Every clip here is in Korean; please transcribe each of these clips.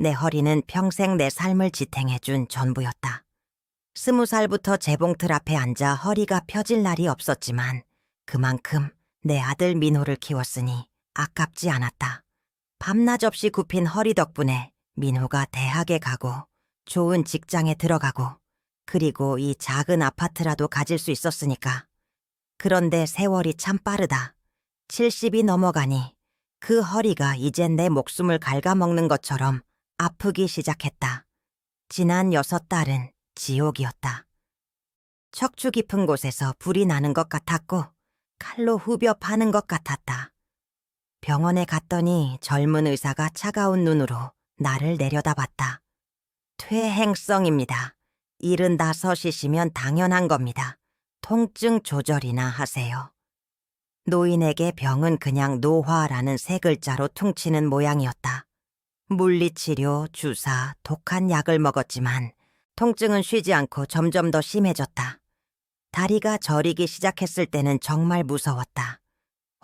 내 허리는 평생 내 삶을 지탱해준 전부였다. 20살부터 재봉틀 앞에 앉아 허리가 펴질 날이 없었지만 그만큼 내 아들 민호를 키웠으니 아깝지 않았다. 밤낮 없이 굽힌 허리 덕분에 민호가 대학에 가고 좋은 직장에 들어가고 그리고 이 작은 아파트라도 가질 수 있었으니까. 그런데 세월이 참 빠르다. 70이 넘어가니 그 허리가 이젠 내 목숨을 갉아먹는 것처럼 아프기 시작했다. 지난 6달은 지옥이었다. 척추 깊은 곳에서 불이 나는 것 같았고 칼로 후벼 파는 것 같았다. 병원에 갔더니 젊은 의사가 차가운 눈으로 나를 내려다봤다. 퇴행성입니다. 75이시면 당연한 겁니다. 통증 조절이나 하세요. 노인에게 병은 그냥 노화라는 3글자로 퉁치는 모양이었다. 물리치료, 주사, 독한 약을 먹었지만 통증은 쉬지 않고 점점 더 심해졌다. 다리가 저리기 시작했을 때는 정말 무서웠다.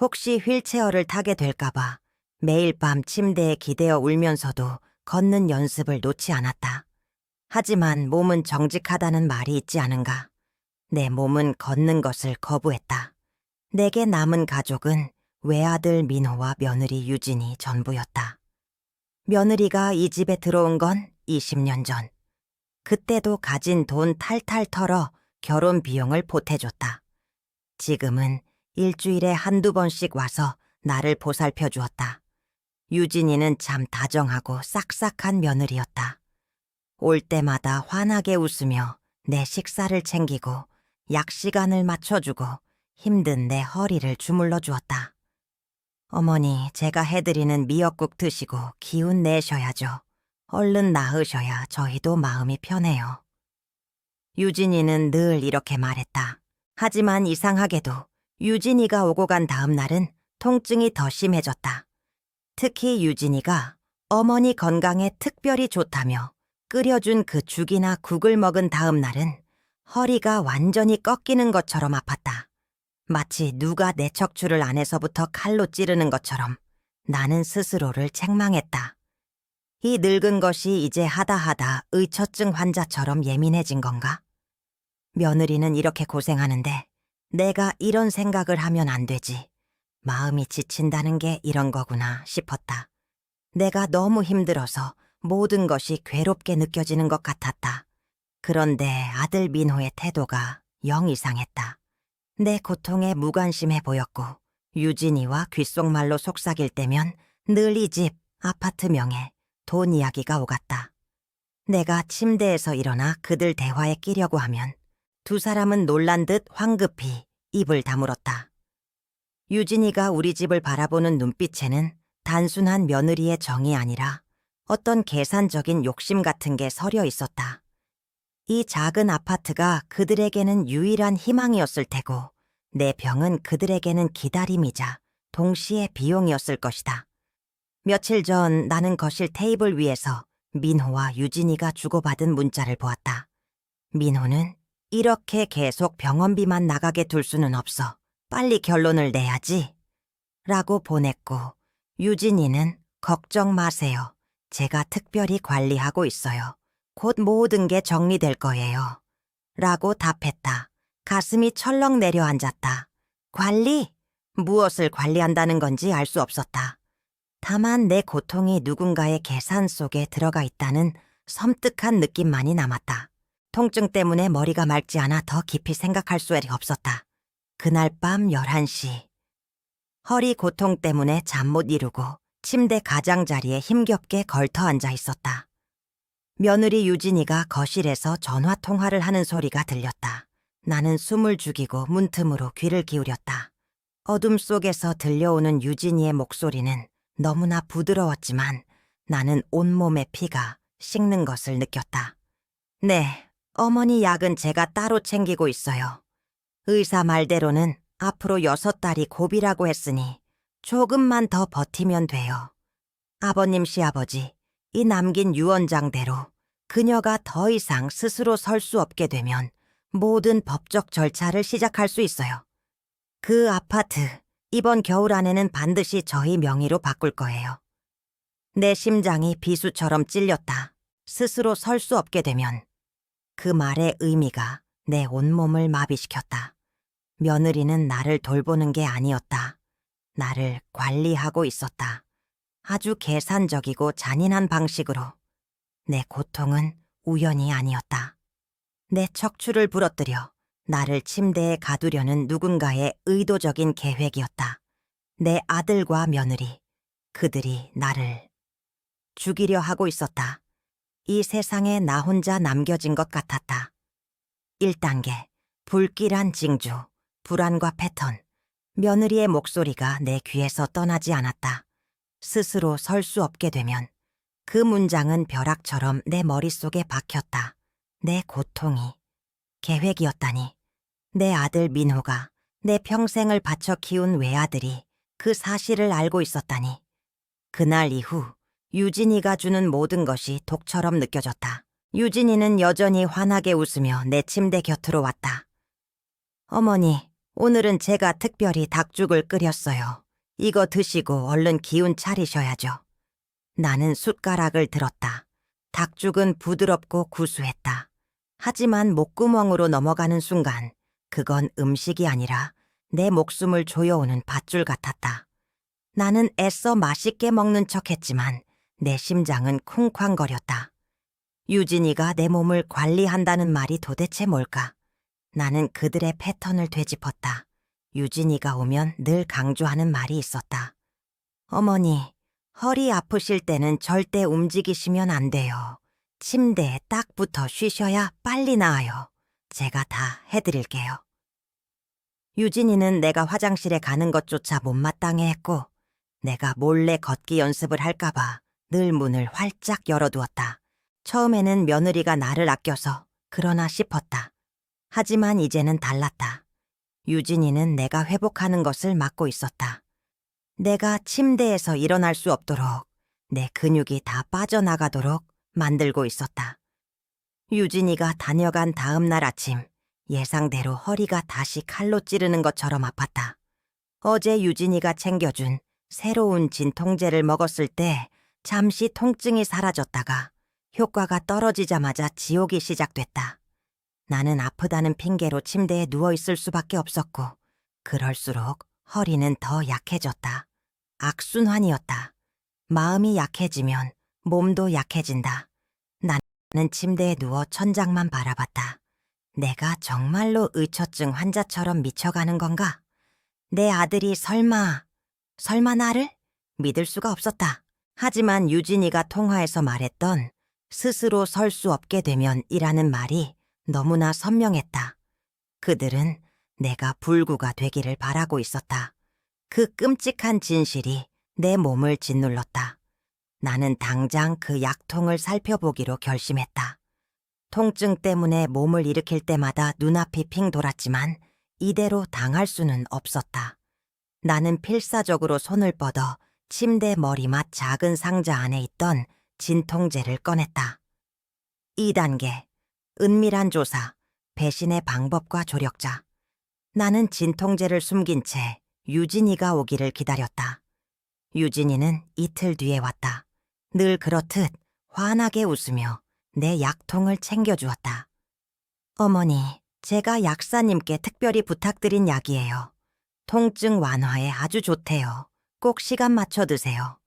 혹시 휠체어를 타게 될까봐 매일 밤 침대에 기대어 울면서도 걷는 연습을 놓지 않았다. 하지만 몸은 정직하다는 말이 있지 않은가. 내 몸은 걷는 것을 거부했다. 내게 남은 가족은 외아들 민호와 며느리 유진이 전부였다. 며느리가 이 집에 들어온 건 20년 전. 그때도 가진 돈 탈탈 털어 결혼 비용을 보태줬다. 지금은 일주일에 한두 번씩 와서 나를 보살펴 주었다. 유진이는 참 다정하고 싹싹한 며느리였다. 올 때마다 환하게 웃으며 내 식사를 챙기고 약 시간을 맞춰주고 힘든 내 허리를 주물러 주었다. 어머니, 제가 해드리는 미역국 드시고 기운 내셔야죠. 얼른 나으셔야 저희도 마음이 편해요. 유진이는 늘 이렇게 말했다. 하지만 이상하게도 유진이가 오고 간 다음 날은 통증이 더 심해졌다. 특히 유진이가 어머니 건강에 특별히 좋다며 끓여준 그 죽이나 국을 먹은 다음 날은 허리가 완전히 꺾이는 것처럼 아팠다. 마치 누가 내 척추를 안에서부터 칼로 찌르는 것처럼 나는 스스로를 책망했다. 이 늙은 것이 이제 하다 의처증 환자처럼 예민해진 건가? 며느리는 이렇게 고생하는데 내가 이런 생각을 하면 안 되지. 마음이 지친다는 게 이런 거구나 싶었다. 내가 너무 힘들어서 모든 것이 괴롭게 느껴지는 것 같았다. 그런데 아들 민호의 태도가 영 이상했다. 내 고통에 무관심해 보였고 유진이와 귓속말로 속삭일 때면 늘 이 집, 아파트 명에 돈 이야기가 오갔다. 내가 침대에서 일어나 그들 대화에 끼려고 하면 두 사람은 놀란 듯 황급히 입을 다물었다. 유진이가 우리 집을 바라보는 눈빛에는 단순한 며느리의 정이 아니라 어떤 계산적인 욕심 같은 게 서려 있었다. 이 작은 아파트가 그들에게는 유일한 희망이었을 테고 내 병은 그들에게는 기다림이자 동시에 비용이었을 것이다. 며칠 전 나는 거실 테이블 위에서 민호와 유진이가 주고받은 문자를 보았다. 민호는 이렇게 계속 병원비만 나가게 둘 수는 없어. 빨리 결론을 내야지. 라고 보냈고 유진이는 걱정 마세요. 제가 특별히 관리하고 있어요. 곧 모든 게 정리될 거예요. 라고 답했다. 가슴이 철렁 내려앉았다. 관리? 무엇을 관리한다는 건지 알 수 없었다. 다만 내 고통이 누군가의 계산 속에 들어가 있다는 섬뜩한 느낌만이 남았다. 통증 때문에 머리가 맑지 않아 더 깊이 생각할 수가 없었다. 그날 밤 11시. 허리 고통 때문에 잠 못 이루고 침대 가장자리에 힘겹게 걸터 앉아 있었다. 며느리 유진이가 거실에서 전화통화를 하는 소리가 들렸다. 나는 숨을 죽이고 문틈으로 귀를 기울였다. 어둠 속에서 들려오는 유진이의 목소리는 너무나 부드러웠지만 나는 온몸의 피가 식는 것을 느꼈다. 네, 어머니 약은 제가 따로 챙기고 있어요. 의사 말대로는 앞으로 6달이 고비라고 했으니 조금만 더 버티면 돼요. 아버님 시아버지, 이 남긴 유언장대로 그녀가 더 이상 스스로 설 수 없게 되면 모든 법적 절차를 시작할 수 있어요. 그 아파트, 이번 겨울 안에는 반드시 저희 명의로 바꿀 거예요. 내 심장이 비수처럼 찔렸다. 스스로 설 수 없게 되면. 그 말의 의미가 내 온몸을 마비시켰다. 며느리는 나를 돌보는 게 아니었다. 나를 관리하고 있었다. 아주 계산적이고 잔인한 방식으로. 내 고통은 우연이 아니었다. 내 척추를 부러뜨려 나를 침대에 가두려는 누군가의 의도적인 계획이었다. 내 아들과 며느리, 그들이 나를 죽이려 하고 있었다. 이 세상에 나 혼자 남겨진 것 같았다. 1단계, 불길한 징조, 불안과 패턴. 며느리의 목소리가 내 귀에서 떠나지 않았다. 스스로 설 수 없게 되면. 그 문장은 벼락처럼 내 머릿속에 박혔다. 내 고통이 계획이었다니. 내 아들 민호가 내 평생을 바쳐 키운 외아들이 그 사실을 알고 있었다니. 그날 이후 유진이가 주는 모든 것이 독처럼 느껴졌다. 유진이는 여전히 환하게 웃으며 내 침대 곁으로 왔다. 어머니, 오늘은 제가 특별히 닭죽을 끓였어요. 이거 드시고 얼른 기운 차리셔야죠. 나는 숟가락을 들었다. 닭죽은 부드럽고 구수했다. 하지만 목구멍으로 넘어가는 순간 그건 음식이 아니라 내 목숨을 조여오는 밧줄 같았다. 나는 애써 맛있게 먹는 척했지만 내 심장은 쿵쾅거렸다. 유진이가 내 몸을 관리한다는 말이 도대체 뭘까? 나는 그들의 패턴을 되짚었다. 유진이가 오면 늘 강조하는 말이 있었다. 어머니, 허리 아프실 때는 절대 움직이시면 안 돼요. 침대에 딱 붙어 쉬셔야 빨리 나아요. 제가 다 해드릴게요. 유진이는 내가 화장실에 가는 것조차 못마땅해 했고 내가 몰래 걷기 연습을 할까봐 늘 문을 활짝 열어두었다. 처음에는 며느리가 나를 아껴서 그러나 싶었다. 하지만 이제는 달랐다. 유진이는 내가 회복하는 것을 막고 있었다. 내가 침대에서 일어날 수 없도록 내 근육이 다 빠져나가도록 만들고 있었다. 유진이가 다녀간 다음 날 아침 예상대로 허리가 다시 칼로 찌르는 것처럼 아팠다. 어제 유진이가 챙겨준 새로운 진통제를 먹었을 때 잠시 통증이 사라졌다가 효과가 떨어지자마자 지옥이 시작됐다. 나는 아프다는 핑계로 침대에 누워있을 수밖에 없었고 그럴수록 허리는 더 약해졌다. 악순환이었다. 마음이 약해지면 몸도 약해진다. 나는 침대에 누워 천장만 바라봤다. 내가 정말로 의처증 환자처럼 미쳐가는 건가? 내 아들이 설마 나를? 믿을 수가 없었다. 하지만 유진이가 통화에서 말했던 스스로 설 수 없게 되면 이라는 말이 너무나 선명했다. 그들은 내가 불구가 되기를 바라고 있었다. 그 끔찍한 진실이 내 몸을 짓눌렀다. 나는 당장 그 약통을 살펴보기로 결심했다. 통증 때문에 몸을 일으킬 때마다 눈앞이 핑 돌았지만 이대로 당할 수는 없었다. 나는 필사적으로 손을 뻗어 침대 머리맡 작은 상자 안에 있던 진통제를 꺼냈다. 2단계, 은밀한 조사, 배신의 방법과 조력자. 나는 진통제를 숨긴 채 유진이가 오기를 기다렸다. 유진이는 이틀 뒤에 왔다. 늘 그렇듯 환하게 웃으며 내 약통을 챙겨주었다. 어머니, 제가 약사님께 특별히 부탁드린 약이에요. 통증 완화에 아주 좋대요. 꼭 시간 맞춰 드세요.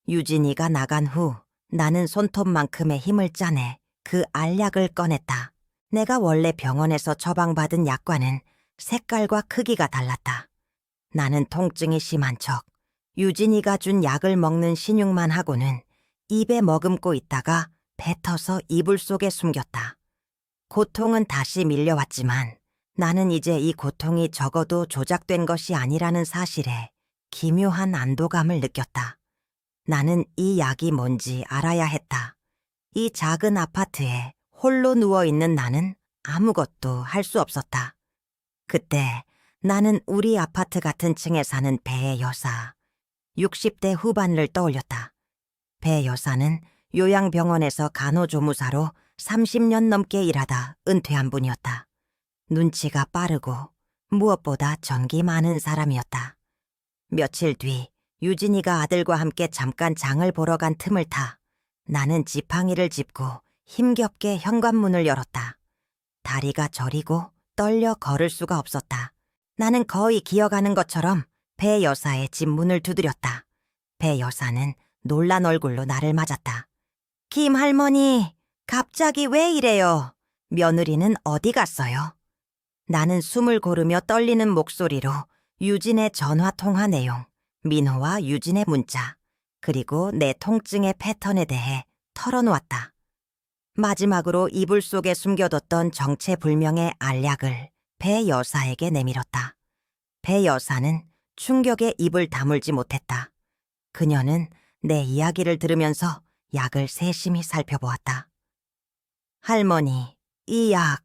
유진이가 나간 후 나는 손톱만큼의 힘을 짜내 그 알약을 꺼냈다. 내가 원래 병원에서 처방받은 약과는 색깔과 크기가 달랐다. 나는 통증이 심한 척 유진이가 준 약을 먹는 신용만 하고는 입에 머금고 있다가 뱉어서 이불 속에 숨겼다. 고통은 다시 밀려왔지만 나는 이제 이 고통이 적어도 조작된 것이 아니라는 사실에 기묘한 안도감을 느꼈다. 나는 이 약이 뭔지 알아야 했다. 이 작은 아파트에 홀로 누워있는 나는 아무것도 할 수 없었다. 그때 나는 우리 아파트 같은 층에 사는 배 여사, 60대 후반을 떠올렸다. 배 여사는 요양병원에서 간호조무사로 30년 넘게 일하다 은퇴한 분이었다. 눈치가 빠르고 무엇보다 전기 많은 사람이었다. 며칠 뒤 유진이가 아들과 함께 잠깐 장을 보러 간 틈을 타 나는 지팡이를 짚고 힘겹게 현관문을 열었다. 다리가 저리고 떨려 걸을 수가 없었다. 나는 거의 기어가는 것처럼 배 여사의 집 문을 두드렸다. 배 여사는 놀란 얼굴로 나를 맞았다. 김 할머니, 갑자기 왜 이래요? 며느리는 어디 갔어요? 나는 숨을 고르며 떨리는 목소리로 유진의 전화 통화 내용, 민호와 유진의 문자, 그리고 내 통증의 패턴에 대해 털어놓았다. 마지막으로 이불 속에 숨겨뒀던 정체불명의 알약을 배 여사에게 내밀었다. 배 여사는 충격에 입을 다물지 못했다. 그녀는 내 이야기를 들으면서 약을 세심히 살펴보았다. 할머니, 이 약,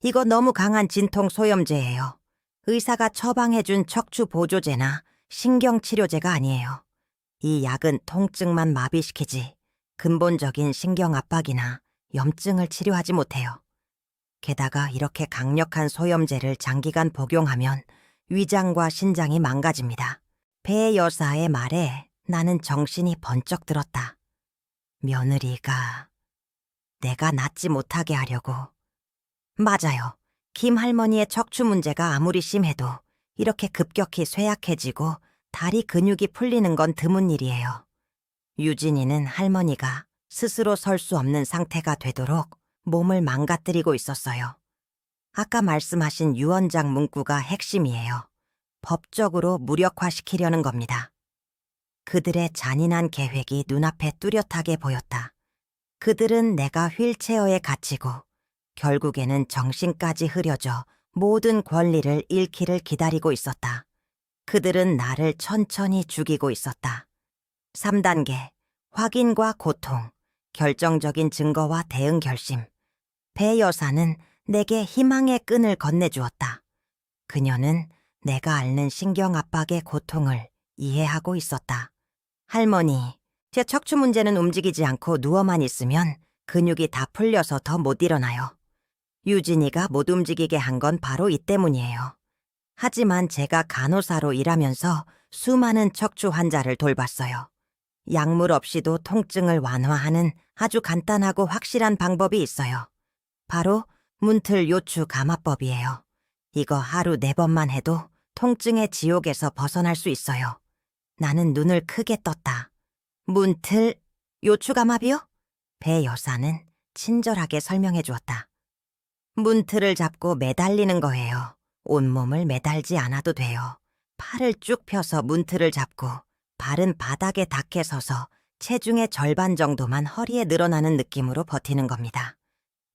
이거 너무 강한 진통 소염제예요. 의사가 처방해준 척추 보조제나 신경치료제가 아니에요. 이 약은 통증만 마비시키지 근본적인 신경 압박이나 염증을 치료하지 못해요. 게다가 이렇게 강력한 소염제를 장기간 복용하면 위장과 신장이 망가집니다. 배 여사의 말에 나는 정신이 번쩍 들었다. 며느리가 내가 낫지 못하게 하려고. 맞아요. 김 할머니의 척추 문제가 아무리 심해도 이렇게 급격히 쇠약해지고 다리 근육이 풀리는 건 드문 일이에요. 유진이는 할머니가 스스로 설 수 없는 상태가 되도록 몸을 망가뜨리고 있었어요. 아까 말씀하신 유언장 문구가 핵심이에요. 법적으로 무력화시키려는 겁니다. 그들의 잔인한 계획이 눈앞에 뚜렷하게 보였다. 그들은 내가 휠체어에 갇히고 결국에는 정신까지 흐려져 모든 권리를 잃기를 기다리고 있었다. 그들은 나를 천천히 죽이고 있었다. 3단계, 확인과 고통, 결정적인 증거와 대응 결심. 배 여사는 내게 희망의 끈을 건네주었다. 그녀는 내가 앓는 신경 압박의 고통을 이해하고 있었다. 할머니, 제 척추 문제는 움직이지 않고 누워만 있으면 근육이 다 풀려서 더 못 일어나요. 유진이가 못 움직이게 한 건 바로 이 때문이에요. 하지만 제가 간호사로 일하면서 수많은 척추 환자를 돌봤어요. 약물 없이도 통증을 완화하는 아주 간단하고 확실한 방법이 있어요. 바로 문틀 요추 감화법이에요. 이거 하루 4번만 해도 통증의 지옥에서 벗어날 수 있어요. 나는 눈을 크게 떴다. 문틀 요추 감압이요? 배 여사는 친절하게 설명해 주었다. 문틀을 잡고 매달리는 거예요. 온몸을 매달지 않아도 돼요. 팔을 쭉 펴서 문틀을 잡고 발은 바닥에 닿게 서서 체중의 절반 정도만 허리에 늘어나는 느낌으로 버티는 겁니다.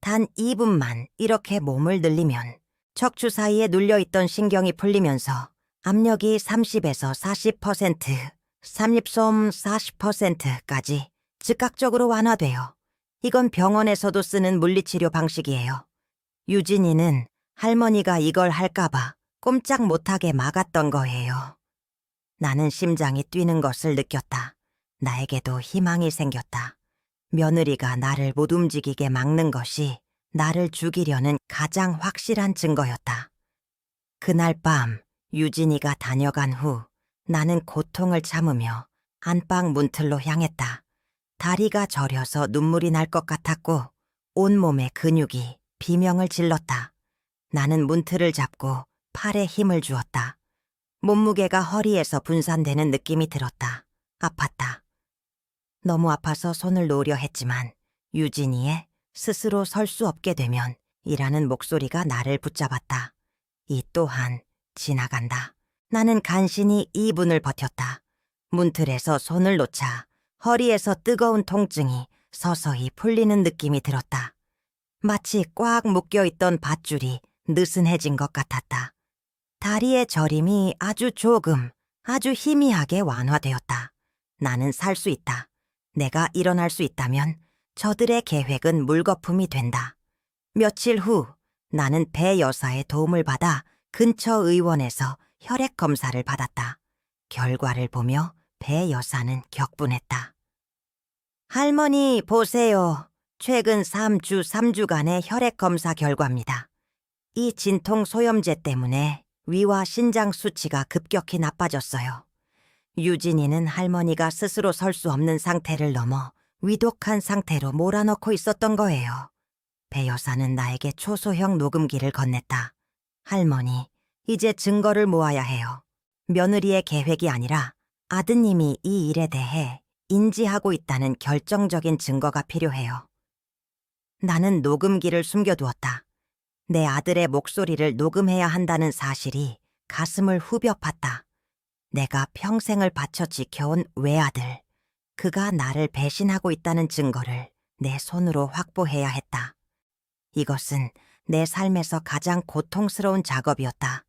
단 2분만 이렇게 몸을 늘리면 척추 사이에 눌려있던 신경이 풀리면서 압력이 30에서 40%, 삼립솜 40%까지 즉각적으로 완화돼요. 이건 병원에서도 쓰는 물리치료 방식이에요. 유진이는 할머니가 이걸 할까봐 꼼짝 못하게 막았던 거예요. 나는 심장이 뛰는 것을 느꼈다. 나에게도 희망이 생겼다. 며느리가 나를 못 움직이게 막는 것이 나를 죽이려는 가장 확실한 증거였다. 그날 밤 유진이가 다녀간 후 나는 고통을 참으며 안방 문틀로 향했다. 다리가 저려서 눈물이 날 것 같았고 온몸의 근육이 비명을 질렀다. 나는 문틀을 잡고 팔에 힘을 주었다. 몸무게가 허리에서 분산되는 느낌이 들었다. 아팠다. 너무 아파서 손을 놓으려 했지만 유진이의 스스로 설 수 없게 되면 이라는 목소리가 나를 붙잡았다. 이 또한 지나간다. 나는 간신히 2분을 버텼다. 문틀에서 손을 놓자 허리에서 뜨거운 통증이 서서히 풀리는 느낌이 들었다. 마치 꽉 묶여있던 밧줄이 느슨해진 것 같았다. 다리의 저림이 아주 조금, 아주 희미하게 완화되었다. 나는 살 수 있다. 내가 일어날 수 있다면 저들의 계획은 물거품이 된다. 며칠 후 나는 배 여사의 도움을 받아 근처 의원에서 혈액 검사를 받았다. 결과를 보며 배 여사는 격분했다. 할머니 보세요. 최근 3주간의 혈액 검사 결과입니다. 이 진통 소염제 때문에 위와 신장 수치가 급격히 나빠졌어요. 유진이는 할머니가 스스로 설 수 없는 상태를 넘어 위독한 상태로 몰아넣고 있었던 거예요. 배 여사는 나에게 초소형 녹음기를 건넸다. 할머니, 이제 증거를 모아야 해요. 며느리의 계획이 아니라 아드님이 이 일에 대해 인지하고 있다는 결정적인 증거가 필요해요. 나는 녹음기를 숨겨두었다. 내 아들의 목소리를 녹음해야 한다는 사실이 가슴을 후벼 팠다. 내가 평생을 바쳐 지켜온 외아들, 그가 나를 배신하고 있다는 증거를 내 손으로 확보해야 했다. 이것은 내 삶에서 가장 고통스러운 작업이었다.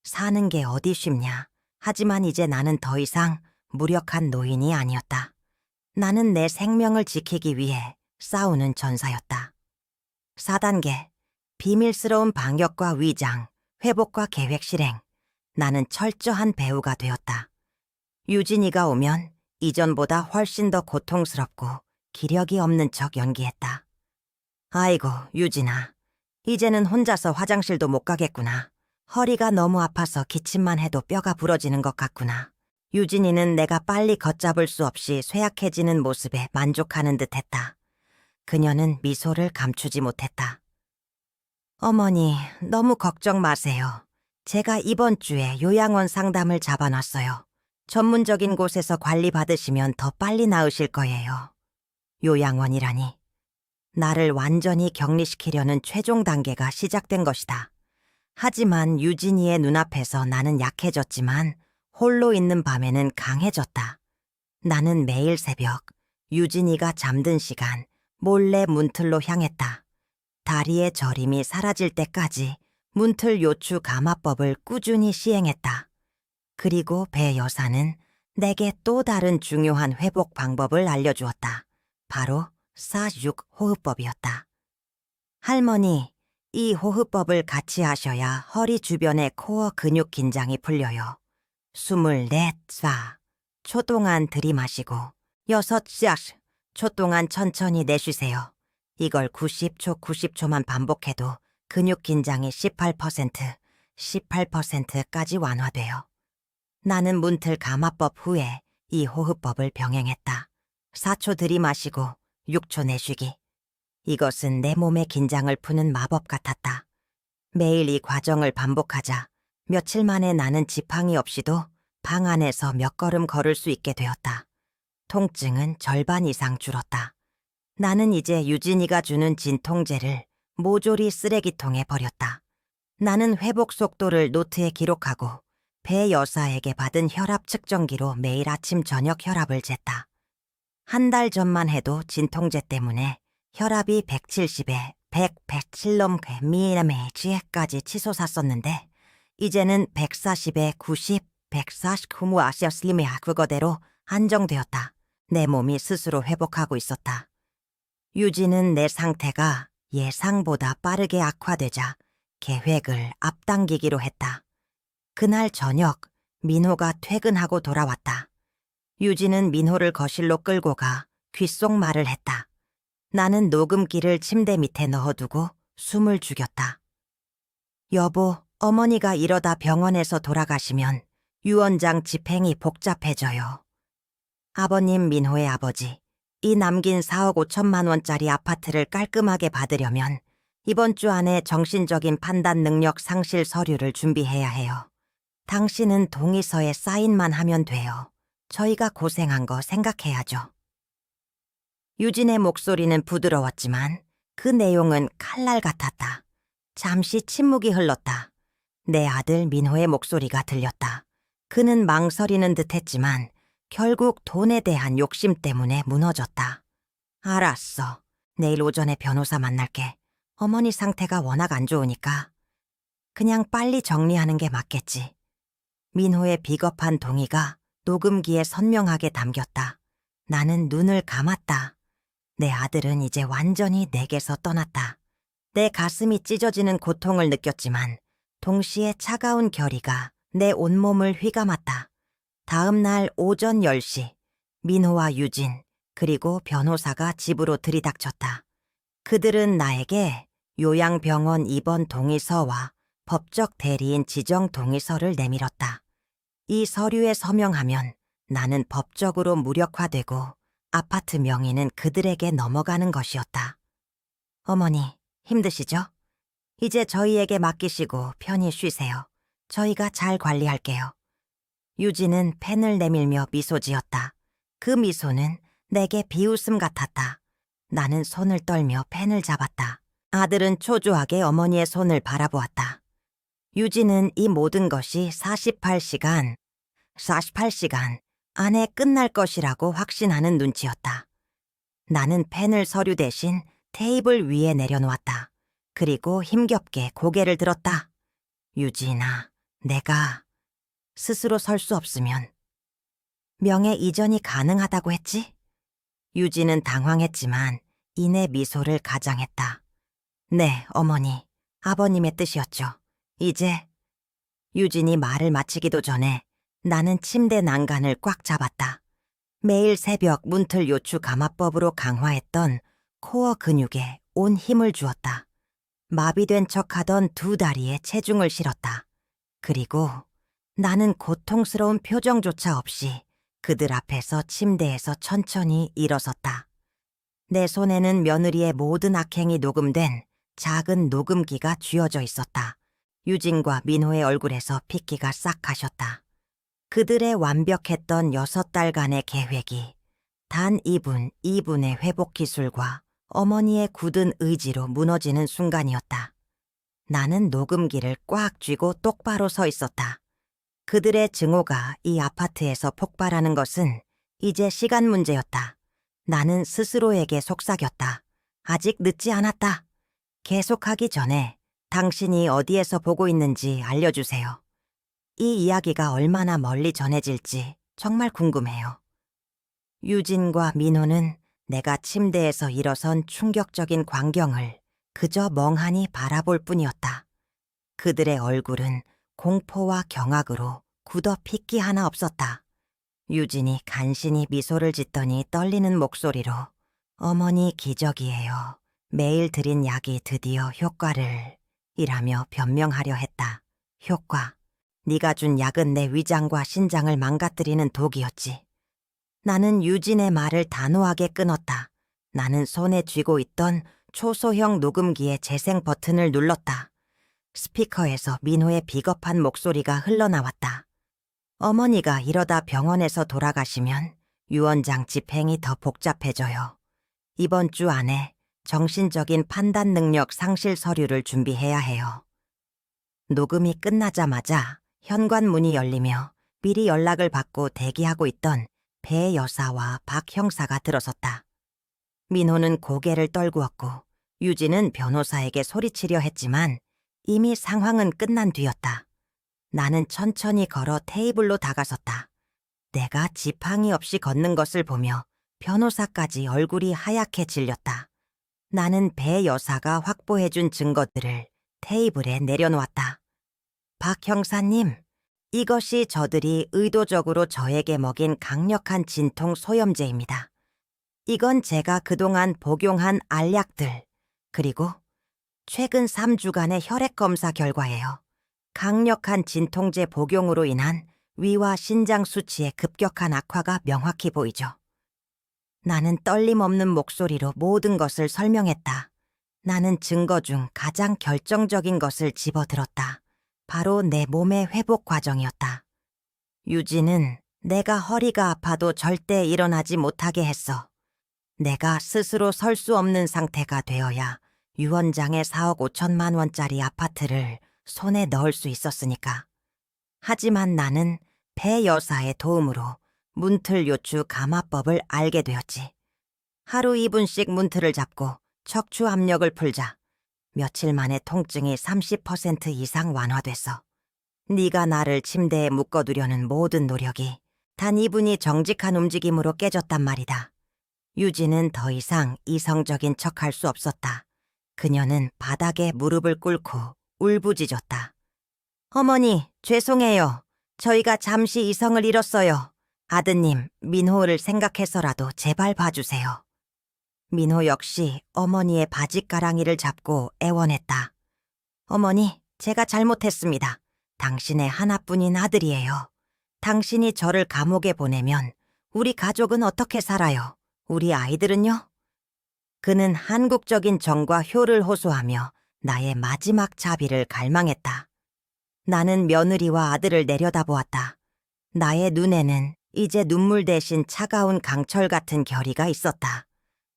사는 게 어디 쉽냐. 하지만 이제 나는 더 이상 무력한 노인이 아니었다. 나는 내 생명을 지키기 위해 싸우는 전사였다. 4단계, 비밀스러운 방역과 위장, 회복과 계획 실행. 나는 철저한 배우가 되었다. 유진이가 오면 이전보다 훨씬 더 고통스럽고 기력이 없는 척 연기했다. 아이고, 유진아. 이제는 혼자서 화장실도 못 가겠구나. 허리가 너무 아파서 기침만 해도 뼈가 부러지는 것 같구나. 유진이는 내가 빨리 걷잡을 수 없이 쇠약해지는 모습에 만족하는 듯했다. 그녀는 미소를 감추지 못했다. 어머니, 너무 걱정 마세요. 제가 이번 주에 요양원 상담을 잡아놨어요. 전문적인 곳에서 관리받으시면 더 빨리 나으실 거예요. 요양원이라니. 나를 완전히 격리시키려는 최종 단계가 시작된 것이다. 하지만 유진이의 눈앞에서 나는 약해졌지만 홀로 있는 밤에는 강해졌다. 나는 매일 새벽 유진이가 잠든 시간 몰래 문틀로 향했다. 다리의 저림이 사라질 때까지 문틀 요추 감화법을 꾸준히 시행했다. 그리고 배 여사는 내게 또 다른 중요한 회복 방법을 알려주었다. 바로 4-6 호흡법이었다. 할머니, 이 호흡법을 같이 하셔야 허리 주변의 코어 근육 긴장이 풀려요. 24차, 초 동안 들이마시고 6차, 초 동안 천천히 내쉬세요. 이걸 90초만 반복해도 근육 긴장이 18%까지 완화돼요. 나는 문틀 감화법 후에 이 호흡법을 병행했다. 4초 들이마시고 6초 내쉬기. 이것은 내 몸의 긴장을 푸는 마법 같았다. 매일 이 과정을 반복하자 며칠 만에 나는 지팡이 없이도 방 안에서 몇 걸음 걸을 수 있게 되었다. 통증은 절반 이상 줄었다. 나는 이제 유진이가 주는 진통제를 모조리 쓰레기통에 버렸다. 나는 회복 속도를 노트에 기록하고 배 여사에게 받은 혈압 측정기로 매일 아침 저녁 혈압을 쟀다. 한 달 전만 해도 진통제 때문에 혈압이 170에 107 mmHg까지 치솟았었는데 이제는 140에 90, 149무 아시아슬리메아 그거대로 안정되었다. 내 몸이 스스로 회복하고 있었다. 유진은 내 상태가 예상보다 빠르게 악화되자 계획을 앞당기기로 했다. 그날 저녁 민호가 퇴근하고 돌아왔다. 유진은 민호를 거실로 끌고 가 귓속말을 했다. 나는 녹음기를 침대 밑에 넣어두고 숨을 죽였다. 여보, 어머니가 이러다 병원에서 돌아가시면 유언장 집행이 복잡해져요. 아버님 민호의 아버지, 이 남긴 4억 5천만 원짜리 아파트를 깔끔하게 받으려면 이번 주 안에 정신적인 판단 능력 상실 서류를 준비해야 해요. 당신은 동의서에 사인만 하면 돼요. 저희가 고생한 거 생각해야죠. 유진의 목소리는 부드러웠지만 그 내용은 칼날 같았다. 잠시 침묵이 흘렀다. 내 아들 민호의 목소리가 들렸다. 그는 망설이는 듯했지만 결국 돈에 대한 욕심 때문에 무너졌다. 알았어. 내일 오전에 변호사 만날게. 어머니 상태가 워낙 안 좋으니까. 그냥 빨리 정리하는 게 맞겠지. 민호의 비겁한 동의가 녹음기에 선명하게 담겼다. 나는 눈을 감았다. 내 아들은 이제 완전히 내게서 떠났다. 내 가슴이 찢어지는 고통을 느꼈지만 동시에 차가운 결의가 내 온몸을 휘감았다. 다음 날 오전 10시 민호와 유진 그리고 변호사가 집으로 들이닥쳤다. 그들은 나에게 요양병원 입원 동의서와 법적 대리인 지정 동의서를 내밀었다. 이 서류에 서명하면 나는 법적으로 무력화되고 아파트 명의는 그들에게 넘어가는 것이었다. 어머니, 힘드시죠? 이제 저희에게 맡기시고 편히 쉬세요. 저희가 잘 관리할게요. 유진은 펜을 내밀며 미소 지었다. 그 미소는 내게 비웃음 같았다. 나는 손을 떨며 펜을 잡았다. 아들은 초조하게 어머니의 손을 바라보았다. 유진은 이 모든 것이 48시간 안에 끝날 것이라고 확신하는 눈치였다. 나는 펜을 서류 대신 테이블 위에 내려놓았다. 그리고 힘겹게 고개를 들었다. 유진아, 내가 스스로 설 수 없으면 명예 이전이 가능하다고 했지? 유진은 당황했지만 이내 미소를 가장했다. 네, 어머니, 아버님의 뜻이었죠. 이제 유진이 말을 마치기도 전에 나는 침대 난간을 꽉 잡았다. 매일 새벽 문틀 요추 감화법으로 강화했던 코어 근육에 온 힘을 주었다. 마비된 척하던 두 다리에 체중을 실었다. 그리고 나는 고통스러운 표정조차 없이 그들 앞에서 침대에서 천천히 일어섰다. 내 손에는 며느리의 모든 악행이 녹음된 작은 녹음기가 쥐어져 있었다. 유진과 민호의 얼굴에서 핏기가 싹 가셨다. 그들의 완벽했던 6달간의 계획이 단 2분의 회복 기술과 어머니의 굳은 의지로 무너지는 순간이었다. 나는 녹음기를 꽉 쥐고 똑바로 서 있었다. 그들의 증오가 이 아파트에서 폭발하는 것은 이제 시간 문제였다. 나는 스스로에게 속삭였다. 아직 늦지 않았다. 계속하기 전에 당신이 어디에서 보고 있는지 알려주세요. 이 이야기가 얼마나 멀리 전해질지 정말 궁금해요. 유진과 민호는 내가 침대에서 일어선 충격적인 광경을 그저 멍하니 바라볼 뿐이었다. 그들의 얼굴은 공포와 경악으로 굳어 핏기 하나 없었다. 유진이 간신히 미소를 짓더니 떨리는 목소리로 어머니 기적이에요. 매일 드린 약이 드디어 효과를 이라며 변명하려 했다. 효과. 네가 준 약은 내 위장과 신장을 망가뜨리는 독이었지. 나는 유진의 말을 단호하게 끊었다. 나는 손에 쥐고 있던 초소형 녹음기의 재생 버튼을 눌렀다. 스피커에서 민호의 비겁한 목소리가 흘러나왔다. 어머니가 이러다 병원에서 돌아가시면 유언장 집행이 더 복잡해져요. 이번 주 안에 정신적인 판단 능력 상실 서류를 준비해야 해요. 녹음이 끝나자마자 현관문이 열리며 미리 연락을 받고 대기하고 있던 배 여사와 박 형사가 들어섰다. 민호는 고개를 떨구었고 유진은 변호사에게 소리치려 했지만 이미 상황은 끝난 뒤였다. 나는 천천히 걸어 테이블로 다가섰다. 내가 지팡이 없이 걷는 것을 보며 변호사까지 얼굴이 하얗게 질렸다. 나는 배 여사가 확보해준 증거들을 테이블에 내려놓았다. 박 형사님, 이것이 저들이 의도적으로 저에게 먹인 강력한 진통 소염제입니다. 이건 제가 그동안 복용한 알약들, 그리고 최근 3주간의 혈액 검사 결과예요. 강력한 진통제 복용으로 인한 위와 신장 수치의 급격한 악화가 명확히 보이죠. 나는 떨림 없는 목소리로 모든 것을 설명했다. 나는 증거 중 가장 결정적인 것을 집어들었다. 바로 내 몸의 회복 과정이었다. 유진은 내가 허리가 아파도 절대 일어나지 못하게 했어. 내가 스스로 설 수 없는 상태가 되어야 유언장의 4억 5천만 원짜리 아파트를 손에 넣을 수 있었으니까. 하지만 나는 배 여사의 도움으로 문틀 요추 감화법을 알게 되었지. 하루 2분씩 문틀을 잡고 척추 압력을 풀자 며칠 만에 통증이 30% 이상 완화됐어. 네가 나를 침대에 묶어두려는 모든 노력이 단 2분이 정직한 움직임으로 깨졌단 말이다. 유진은 더 이상 이성적인 척할 수 없었다. 그녀는 바닥에 무릎을 꿇고 울부짖었다. 어머니, 죄송해요. 저희가 잠시 이성을 잃었어요. 아드님, 민호를 생각해서라도 제발 봐주세요. 민호 역시 어머니의 바짓가랑이를 잡고 애원했다. 어머니, 제가 잘못했습니다. 당신의 하나뿐인 아들이에요. 당신이 저를 감옥에 보내면 우리 가족은 어떻게 살아요? 우리 아이들은요? 그는 한국적인 정과 효를 호소하며 나의 마지막 자비를 갈망했다. 나는 며느리와 아들을 내려다보았다. 나의 눈에는 이제 눈물 대신 차가운 강철 같은 결의가 있었다.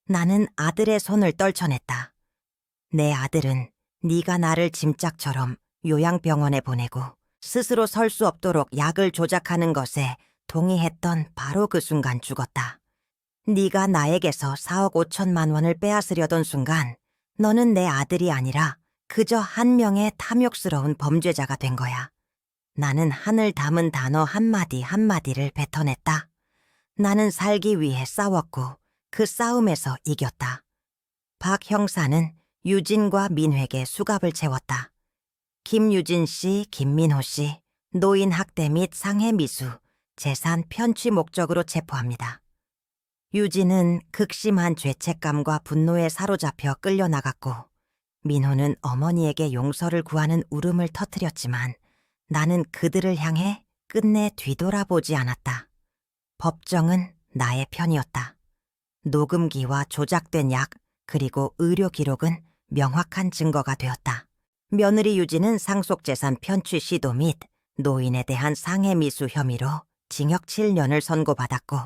나는 아들의 손을 떨쳐냈다. 내 아들은 네가 나를 짐짝처럼 요양병원에 보내고 스스로 설 수 없도록 약을 조작하는 것에 동의했던 바로 그 순간 죽었다. 네가 나에게서 4억 5천만 원을 빼앗으려던 순간 너는 내 아들이 아니라 그저 한 명의 탐욕스러운 범죄자가 된 거야. 나는 한을 담은 단어 한마디 한마디를 뱉어냈다. 나는 살기 위해 싸웠고 그 싸움에서 이겼다. 박 형사는 유진과 민회에게 수갑을 채웠다. 김유진 씨, 김민호 씨, 노인 학대 및 상해 미수, 재산 편취 목적으로 체포합니다. 유진은 극심한 죄책감과 분노에 사로잡혀 끌려나갔고 민호는 어머니에게 용서를 구하는 울음을 터뜨렸지만 나는 그들을 향해 끝내 뒤돌아보지 않았다. 법정은 나의 편이었다. 녹음기와 조작된 약 그리고 의료 기록은 명확한 증거가 되었다. 며느리 유진은 상속재산 편취 시도 및 노인에 대한 상해 미수 혐의로 징역 7년을 선고받았고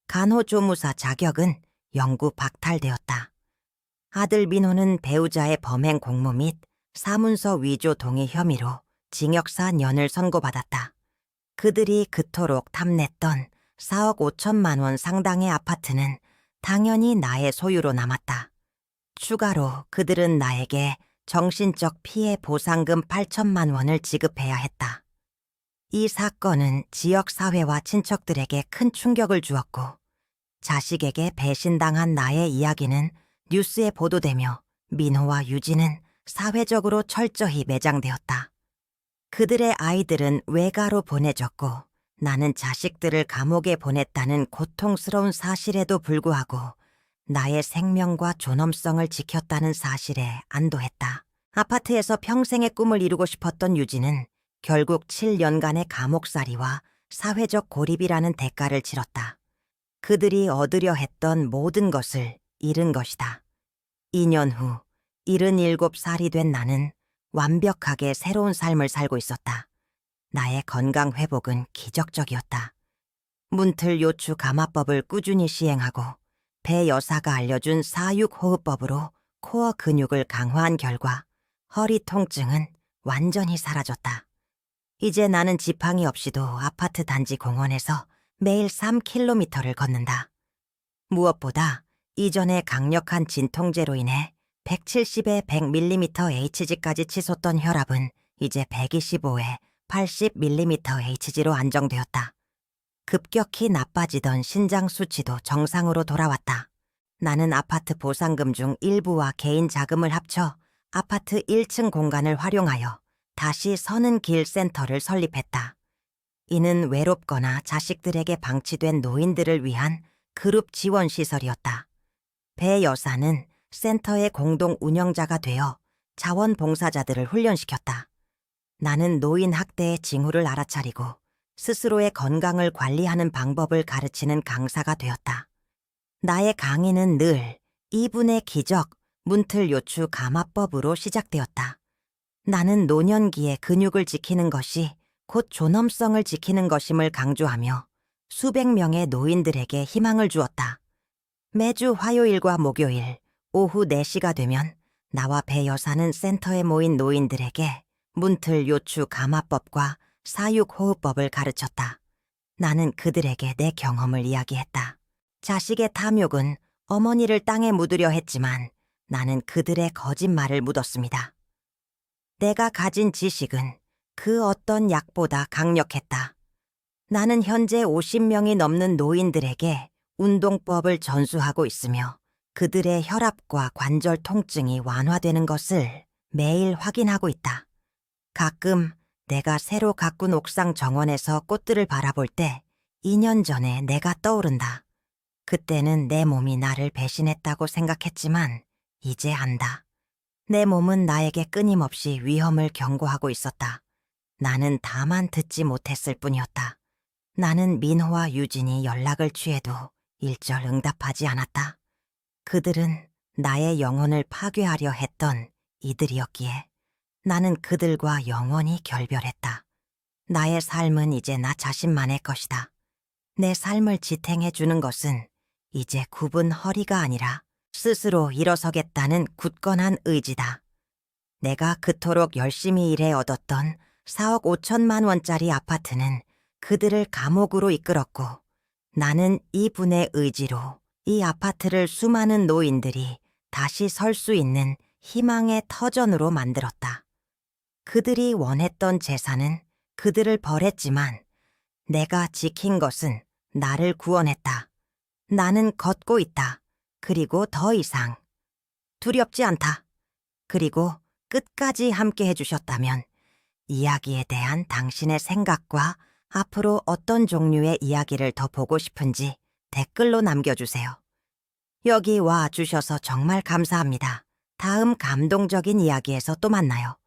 간호조무사 자격은 영구 박탈되었다. 아들 민호는 배우자의 범행 공모 및 사문서 위조 동의 혐의로 징역 4년을 선고받았다. 그들이 그토록 탐냈던 4억 5천만 원 상당의 아파트는 당연히 나의 소유로 남았다. 추가로 그들은 나에게 정신적 피해 보상금 8천만 원을 지급해야 했다. 이 사건은 지역사회와 친척들에게 큰 충격을 주었고 자식에게 배신당한 나의 이야기는 뉴스에 보도되며 민호와 유진은 사회적으로 철저히 매장되었다. 그들의 아이들은 외가로 보내졌고 나는 자식들을 감옥에 보냈다는 고통스러운 사실에도 불구하고 나의 생명과 존엄성을 지켰다는 사실에 안도했다. 아파트에서 평생의 꿈을 이루고 싶었던 유진은 결국 7년간의 감옥살이와 사회적 고립이라는 대가를 치렀다. 그들이 얻으려 했던 모든 것을 잃은 것이다. 2년 후 77살이 된 나는 완벽하게 새로운 삶을 살고 있었다. 나의 건강 회복은 기적적이었다. 문틀 요추 감화법을 꾸준히 시행하고 배 여사가 알려준 사육호흡법으로 코어 근육을 강화한 결과 허리 통증은 완전히 사라졌다. 이제 나는 지팡이 없이도 아파트 단지 공원에서 매일 3km를 걷는다. 무엇보다 이전의 강력한 진통제로 인해 170에 100mm Hg까지 치솟던 혈압은 이제 125에 80mm Hg로 안정되었다. 급격히 나빠지던 신장 수치도 정상으로 돌아왔다. 나는 아파트 보상금 중 일부와 개인 자금을 합쳐 아파트 1층 공간을 활용하여 다시 서는 길 센터를 설립했다. 이는 외롭거나 자식들에게 방치된 노인들을 위한 그룹 지원 시설이었다. 배 여사는 센터의 공동 운영자가 되어 자원봉사자들을 훈련시켰다. 나는 노인 학대의 징후를 알아차리고 스스로의 건강을 관리하는 방법을 가르치는 강사가 되었다. 나의 강의는 늘 2분의 기적, 문틀 요추 감화법으로 시작되었다. 나는 노년기에 근육을 지키는 것이 곧 존엄성을 지키는 것임을 강조하며 수백 명의 노인들에게 희망을 주었다. 매주 화요일과 목요일 오후 4시가 되면 나와 배 여사는 센터에 모인 노인들에게 문틀 요추 감화법과 사육호흡법을 가르쳤다. 나는 그들에게 내 경험을 이야기했다. 자식의 탐욕은 어머니를 땅에 묻으려 했지만 나는 그들의 거짓말을 묻었습니다. 내가 가진 지식은 그 어떤 약보다 강력했다. 나는 현재 50명이 넘는 노인들에게 운동법을 전수하고 있으며 그들의 혈압과 관절 통증이 완화되는 것을 매일 확인하고 있다. 가끔 내가 새로 가꾼 옥상 정원에서 꽃들을 바라볼 때 2년 전에 내가 떠오른다. 그때는 내 몸이 나를 배신했다고 생각했지만 이제 안다. 내 몸은 나에게 끊임없이 위험을 경고하고 있었다. 나는 다만 듣지 못했을 뿐이었다. 나는 민호와 유진이 연락을 취해도 일절 응답하지 않았다. 그들은 나의 영혼을 파괴하려 했던 이들이었기에 나는 그들과 영원히 결별했다. 나의 삶은 이제 나 자신만의 것이다. 내 삶을 지탱해 주는 것은 이제 굽은 허리가 아니라 스스로 일어서겠다는 굳건한 의지다. 내가 그토록 열심히 일해 얻었던 4억 5천만 원짜리 아파트는 그들을 감옥으로 이끌었고 나는 이분의 의지로 이 아파트를 수많은 노인들이 다시 설 수 있는 희망의 터전으로 만들었다. 그들이 원했던 재산은 그들을 벌했지만 내가 지킨 것은 나를 구원했다. 나는 걷고 있다. 그리고 더 이상 두렵지 않다. 그리고 끝까지 함께 해주셨다면 이야기에 대한 당신의 생각과 앞으로 어떤 종류의 이야기를 더 보고 싶은지 댓글로 남겨주세요. 여기 와 주셔서 정말 감사합니다. 다음 감동적인 이야기에서 또 만나요.